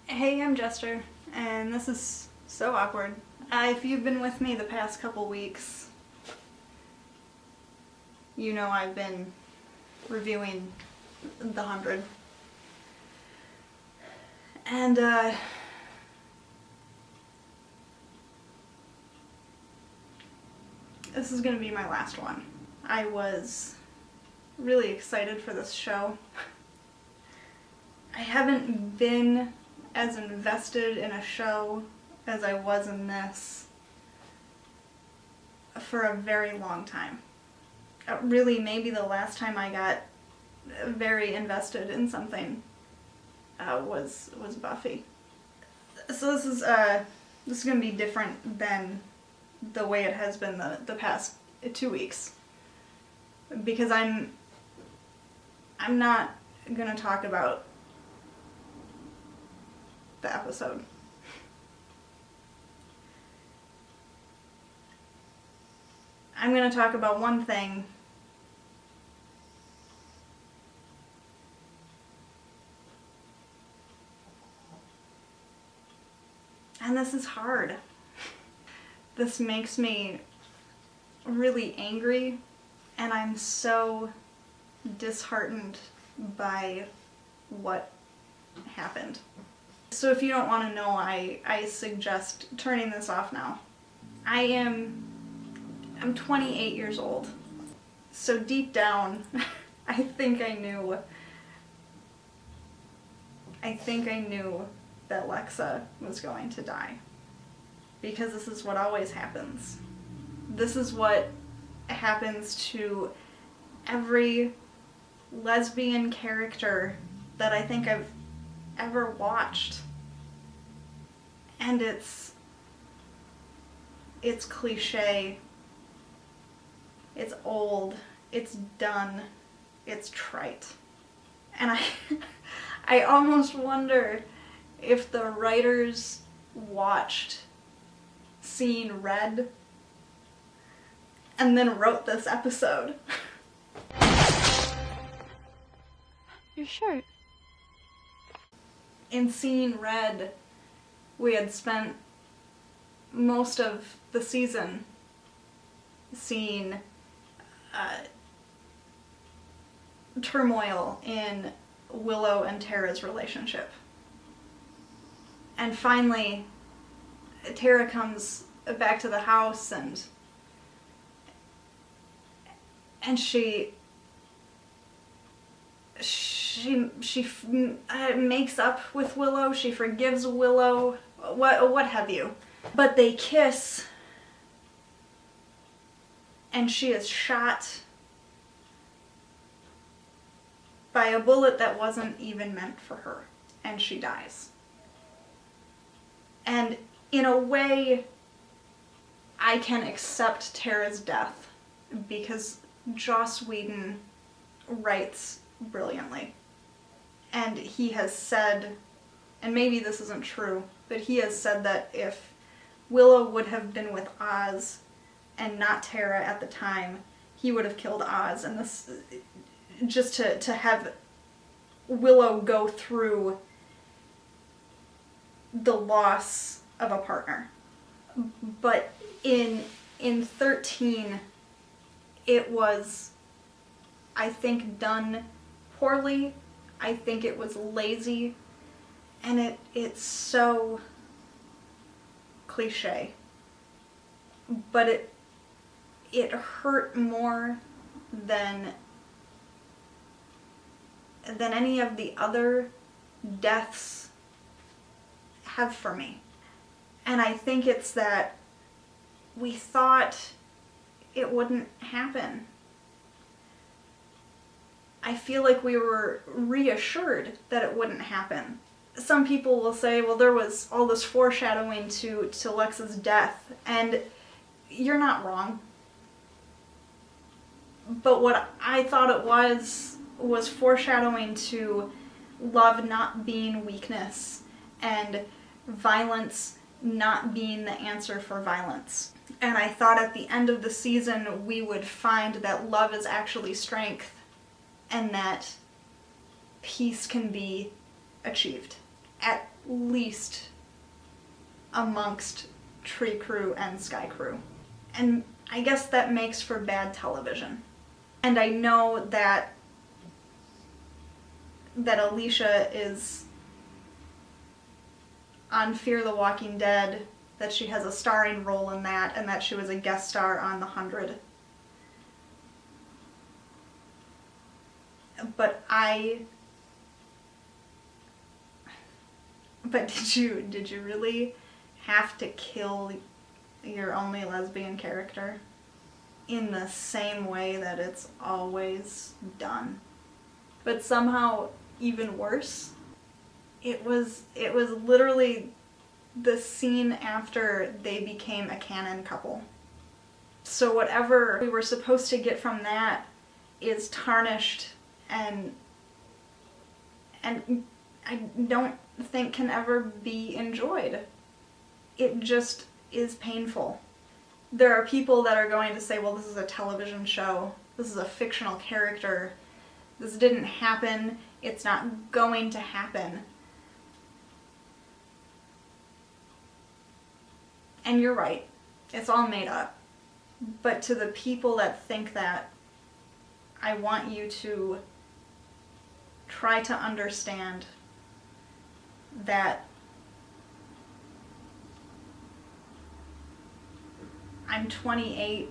Hey, I'm Jester, and this is so awkward. If you've been with me the past couple weeks, you know I've been reviewing The 100. And, this is gonna be my last one. I was really excited for this show. I haven't been as invested in a show as I was in this for a very long time. Really, maybe the last time I got very invested in something was Buffy. So this is gonna be different than the way it has been the past 2 weeks, because I'm not gonna talk about the episode. I'm gonna talk about one thing, and this is hard. This makes me really angry, and I'm so disheartened by what happened. So if you don't want to know, I suggest turning this off now. I'm 28 years old. So deep down, I think I knew that Lexa was going to die. Because this is what always happens. This is what happens to every lesbian character that I think I've ever watched. And it's cliche, it's old, it's done, it's trite. And I almost wonder if the writers watched Seeing Red and then wrote this episode. Your shirt. In Seeing Red, we had spent most of the season seeing turmoil in Willow and Tara's relationship. And finally, Tara comes back to the house and she makes up with Willow, she forgives Willow, what have you. But they kiss, and she is shot by a bullet that wasn't even meant for her, and she dies. And in a way, I can accept Tara's death because Joss Whedon writes brilliantly. And he has said, and maybe this isn't true, but he has said that if Willow would have been with Oz and not Tara at the time, he would have killed Oz. And this, just to have Willow go through the loss of a partner. But in 13, it was, I think, done poorly. I think it was lazy, and it's so cliche. But it hurt more than any of the other deaths have for me. And I think it's that we thought it wouldn't happen. I feel like we were reassured that it wouldn't happen. Some people will say, well, there was all this foreshadowing to Lexa's death, and you're not wrong. But what I thought it was foreshadowing to love not being weakness, and violence not being the answer for violence. And I thought at the end of the season we would find that love is actually strength, and that peace can be achieved. At least amongst Tree Crew and Sky Crew. And I guess that makes for bad television. And I know that Alicia is on Fear the Walking Dead, that she has a starring role in that, and that she was a guest star on The 100. But did you really have to kill your only lesbian character in the same way that it's always done? But somehow even worse, it was literally the scene after they became a canon couple. So whatever we were supposed to get from that is tarnished and I don't think can ever be enjoyed. It just is painful. There are people that are going to say, well, this is a television show, this is a fictional character, this didn't happen, it's not going to happen. And you're right, it's all made up. But to the people that think that, I want you to try to understand that I'm 28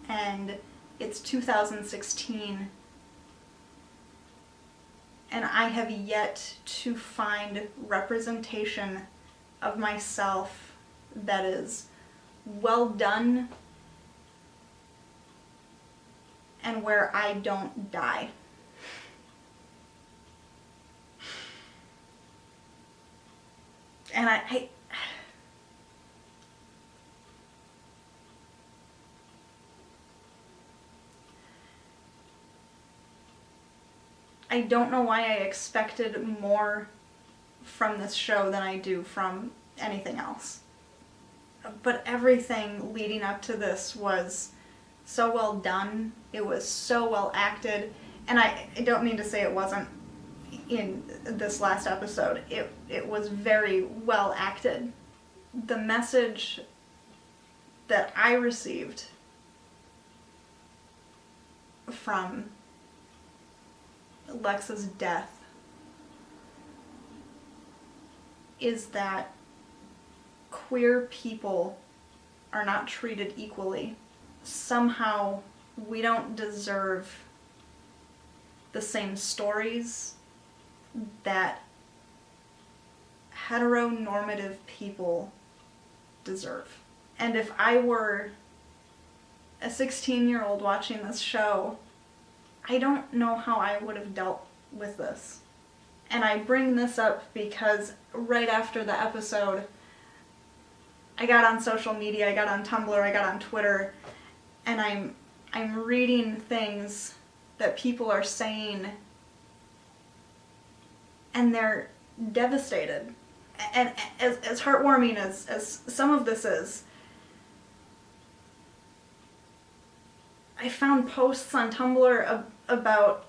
and it's 2016 and I have yet to find representation of myself that is well done and where I don't die. And I don't know why I expected more from this show than I do from anything else. But everything leading up to this was so well done. It was so well acted. And I don't mean to say it wasn't in this last episode. It was very well acted. The message that I received from Lexa's death is that queer people are not treated equally. Somehow we don't deserve the same stories that heteronormative people deserve. And if I were a 16-year-old watching this show, I don't know how I would have dealt with this. And I bring this up because right after the episode, I got on social media, I got on Tumblr, I got on Twitter, and I'm reading things that people are saying, and they're devastated. And as heartwarming as some of this is, I found posts on Tumblr about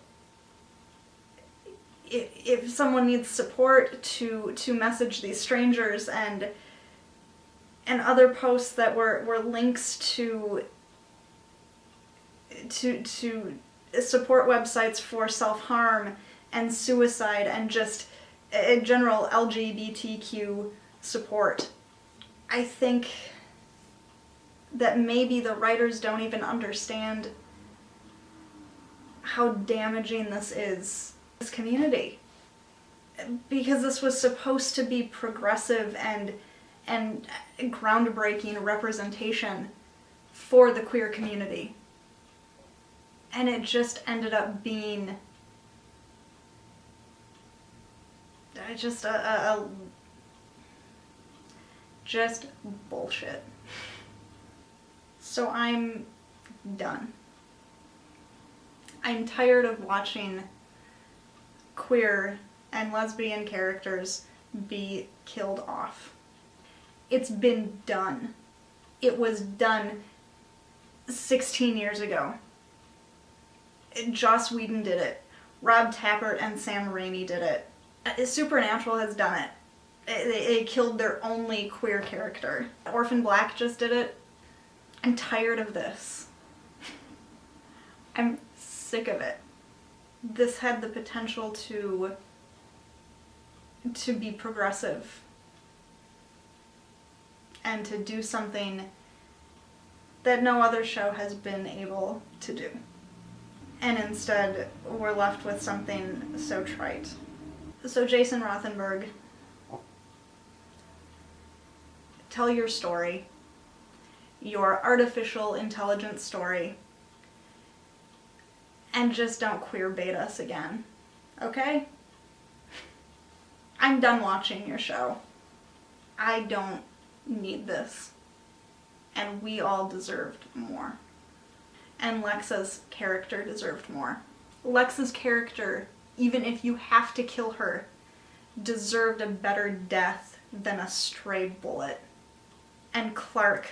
if someone needs support to message these strangers, and other posts that were links to support websites for self-harm and suicide and just general LGBTQ support. I think that maybe the writers don't even understand how damaging this is to this community. Because this was supposed to be progressive and groundbreaking representation for the queer community. And it just ended up being just just bullshit. So I'm done. I'm tired of watching queer and lesbian characters be killed off. It's been done. It was done 16 years ago. Joss Whedon did it. Rob Tappert and Sam Raimi did it. Supernatural has done it. They killed their only queer character. Orphan Black just did it. I'm tired of this. I'm sick of it. This had the potential to be progressive and to do something that no other show has been able to do. And instead, we're left with something so trite. So Jason Rothenberg, tell your story. Your artificial intelligence story. And just don't queer bait us again. Okay? I'm done watching your show. I don't need this. And we all deserved more. And Lexa's character deserved more. Lexa's character, even if you have to kill her, deserved a better death than a stray bullet. And Clark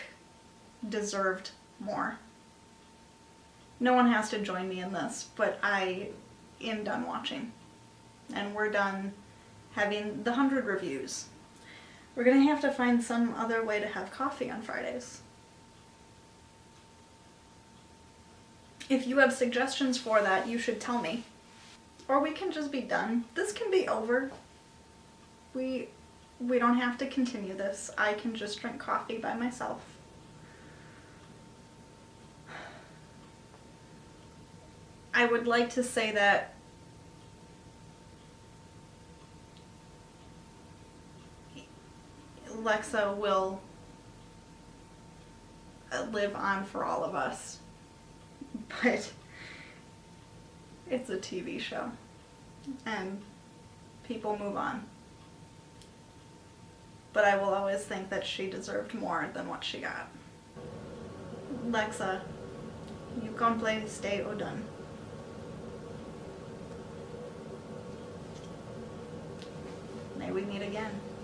deserved more. No one has to join me in this, but I am done watching. And we're done having the 100 reviews. We're gonna have to find some other way to have coffee on Fridays. If you have suggestions for that, you should tell me. Or we can just be done. This can be over. We don't have to continue this. I can just drink coffee by myself. I would like to say that Lexa will live on for all of us, but it's a TV show and people move on. But I will always think that she deserved more than what she got. Lexa, you complet stay au done. May we meet again.